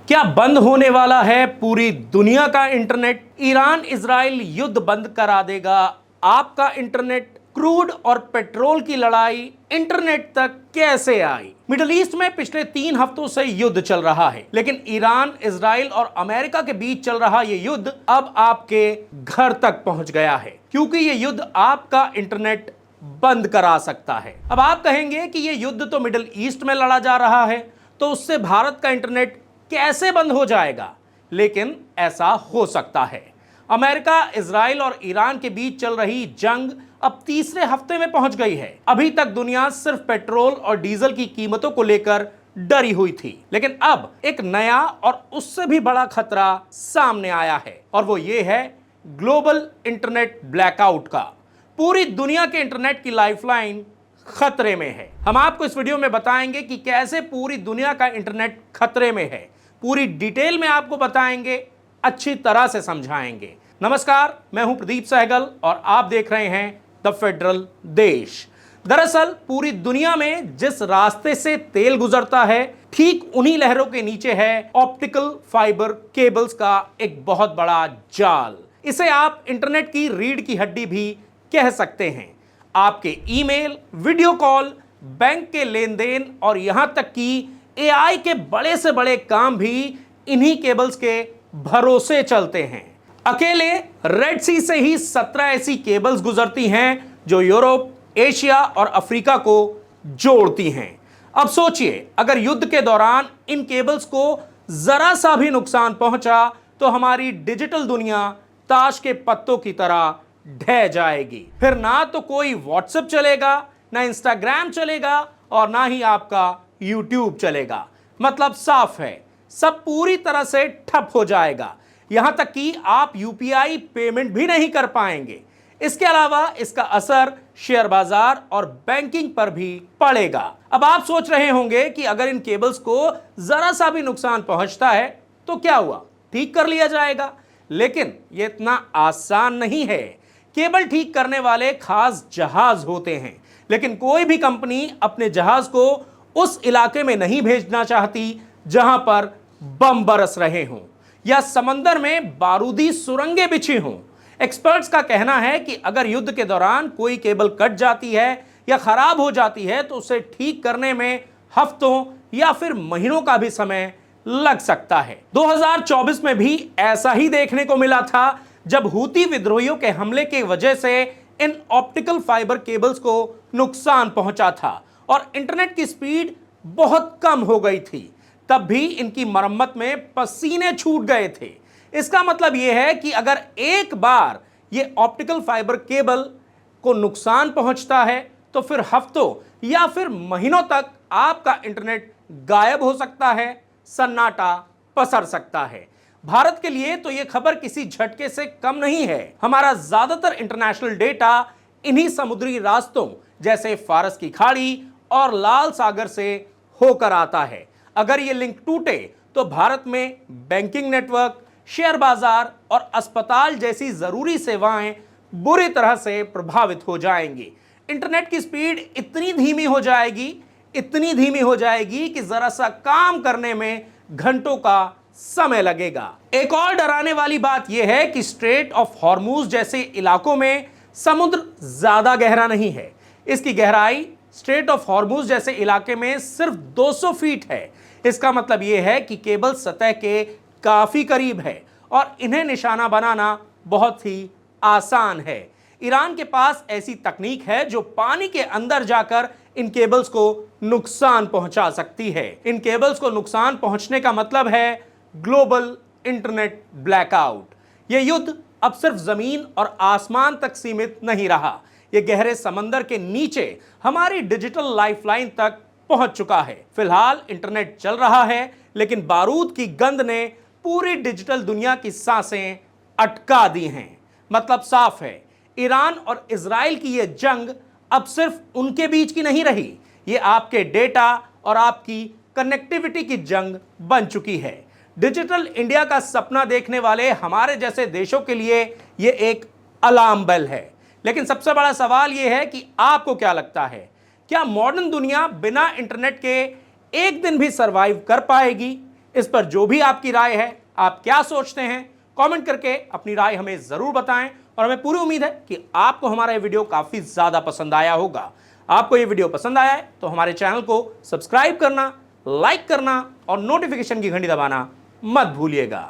क्या बंद होने वाला है पूरी दुनिया का इंटरनेट? ईरान इजराइल युद्ध बंद करा देगा आपका इंटरनेट? क्रूड और पेट्रोल की लड़ाई इंटरनेट तक कैसे आई? मिडिल ईस्ट में पिछले 3 हफ्तों से युद्ध चल रहा है, लेकिन ईरान, इजराइल और अमेरिका के बीच चल रहा ये युद्ध अब आपके घर तक पहुंच गया है, क्योंकि ये युद्ध आपका इंटरनेट बंद करा सकता है। अब आप कहेंगे कि ये युद्ध तो मिडिल ईस्ट में लड़ा जा रहा है, तो उससे भारत का इंटरनेट कैसे बंद हो जाएगा? लेकिन ऐसा हो सकता है। अमेरिका, इजराइल और ईरान के बीच चल रही जंग अब तीसरे हफ्ते में पहुंच गई है। अभी तक दुनिया सिर्फ पेट्रोल और डीजल की कीमतों को लेकर डरी हुई थी, लेकिन अब एक नया और उससे भी बड़ा खतरा सामने आया है, और वो ये है ग्लोबल इंटरनेट ब्लैकआउट का। पूरी दुनिया के इंटरनेट की लाइफलाइन खतरे में है। हम आपको इस वीडियो में बताएंगे कि कैसे पूरी दुनिया का इंटरनेट खतरे में है। पूरी डिटेल में आपको बताएंगे, अच्छी तरह से समझाएंगे। नमस्कार, मैं हूं प्रदीप सहगल और आप देख रहे हैं द फेडरल देश। दरअसल पूरी दुनिया में जिस रास्ते से तेल गुजरता है, ठीक उन्हीं लहरों के नीचे है ऑप्टिकल फाइबर केबल्स का एक बहुत बड़ा जाल। इसे आप इंटरनेट की रीढ़ की हड्डी भी कह सकते हैं। आपके ईमेल, वीडियो कॉल, बैंक के लेन देन और यहां तक कि एआई के बड़े से बड़े काम भी इन्हीं केबल्स के भरोसे चलते हैं। अकेले रेड सी से ही 17 ऐसी केबल्स गुजरती हैं जो यूरोप, एशिया और अफ्रीका को जोड़ती हैं। अब सोचिए, अगर युद्ध के दौरान इन केबल्स को जरा सा भी नुकसान पहुंचा तो हमारी डिजिटल दुनिया ताश के पत्तों की तरह ढह जाएगी। फिर ना तो कोई व्हाट्सएप चलेगा, ना इंस्टाग्राम चलेगा और ना ही आपका यूट्यूब चलेगा। मतलब साफ है, सब पूरी तरह से ठप हो जाएगा। यहां तक कि आप यूपीआई पेमेंट भी नहीं कर पाएंगे। इसके अलावा इसका असर शेयर बाजार और बैंकिंग पर भी पड़ेगा। अब आप सोच रहे होंगे कि अगर इन केबल्स को जरा सा भी नुकसान पहुंचता है तो क्या हुआ, ठीक कर लिया जाएगा। लेकिन यह इतना आसान नहीं है। केबल ठीक करने वाले खास जहाज होते हैं, लेकिन कोई भी कंपनी अपने जहाज को उस इलाके में नहीं भेजना चाहती जहां पर बम बरस रहे हों या समंदर में बारूदी सुरंगें बिछी हों। एक्सपर्ट्स का कहना है कि अगर युद्ध के दौरान कोई केबल कट जाती है या खराब हो जाती है तो उसे ठीक करने में हफ्तों या फिर महीनों का भी समय लग सकता है। 2024 में भी ऐसा ही देखने को मिला था, जब हूती विद्रोहियों के हमले की वजह से इन ऑप्टिकल फाइबर केबल्स को नुकसान पहुंचा था और इंटरनेट की स्पीड बहुत कम हो गई थी। तब भी इनकी मरम्मत में पसीने छूट गए थे। इसका मतलब यह है कि अगर एक बार ये ऑप्टिकल फाइबर केबल को नुकसान पहुंचता है तो फिर हफ्तों या फिर महीनों तक आपका इंटरनेट गायब हो सकता है, सन्नाटा पसर सकता है। भारत के लिए तो यह खबर किसी झटके से कम नहीं है। हमारा ज्यादातर इंटरनेशनल डेटा इन्हीं समुद्री रास्तों जैसे फारस की खाड़ी और लाल सागर से होकर आता है। अगर ये लिंक टूटे तो भारत में बैंकिंग नेटवर्क, शेयर बाजार और अस्पताल जैसी जरूरी सेवाएं बुरी तरह से प्रभावित हो जाएंगी। इंटरनेट की स्पीड इतनी धीमी हो जाएगी कि जरा सा काम करने में घंटों का समय लगेगा। एक और डराने वाली बात यह है कि स्ट्रेट ऑफ हॉर्मुज जैसे इलाकों में समुद्र ज्यादा गहरा नहीं है। इसकी गहराई स्ट्रेट ऑफ हॉर्मुज जैसे इलाके में सिर्फ 200 फीट है। इसका मतलब यह है कि केबल सतह के काफी करीब है और इन्हें निशाना बनाना बहुत ही आसान है। ईरान के पास ऐसी तकनीक है जो पानी के अंदर जाकर इन केबल्स को नुकसान पहुंचा सकती है। इन केबल्स को नुकसान पहुंचने का मतलब है ग्लोबल इंटरनेट ब्लैकआउट। यह युद्ध अब सिर्फ जमीन और आसमान तक सीमित नहीं रहा, यह गहरे समंदर के नीचे हमारी डिजिटल लाइफलाइन तक पहुंच चुका है। फिलहाल इंटरनेट चल रहा है, लेकिन बारूद की गंध ने पूरी डिजिटल दुनिया की सांसें अटका दी हैं। मतलब साफ है, ईरान और इजराइल की यह जंग अब सिर्फ उनके बीच की नहीं रही, यह आपके डेटा और आपकी कनेक्टिविटी की जंग बन चुकी है। डिजिटल इंडिया का सपना देखने वाले हमारे जैसे देशों के लिए यह एक अलार्म बेल है। लेकिन सबसे बड़ा सवाल यह है कि आपको क्या लगता है, क्या मॉडर्न दुनिया बिना इंटरनेट के एक दिन भी सरवाइव कर पाएगी? इस पर जो भी आपकी राय है, आप क्या सोचते हैं, कमेंट करके अपनी राय हमें जरूर बताएं। और हमें पूरी उम्मीद है कि आपको हमारा ये वीडियो काफी ज्यादा पसंद आया होगा। आपको ये वीडियो पसंद आया है तो हमारे चैनल को सब्सक्राइब करना, लाइक करना और नोटिफिकेशन की घंटी दबाना मत भूलिएगा।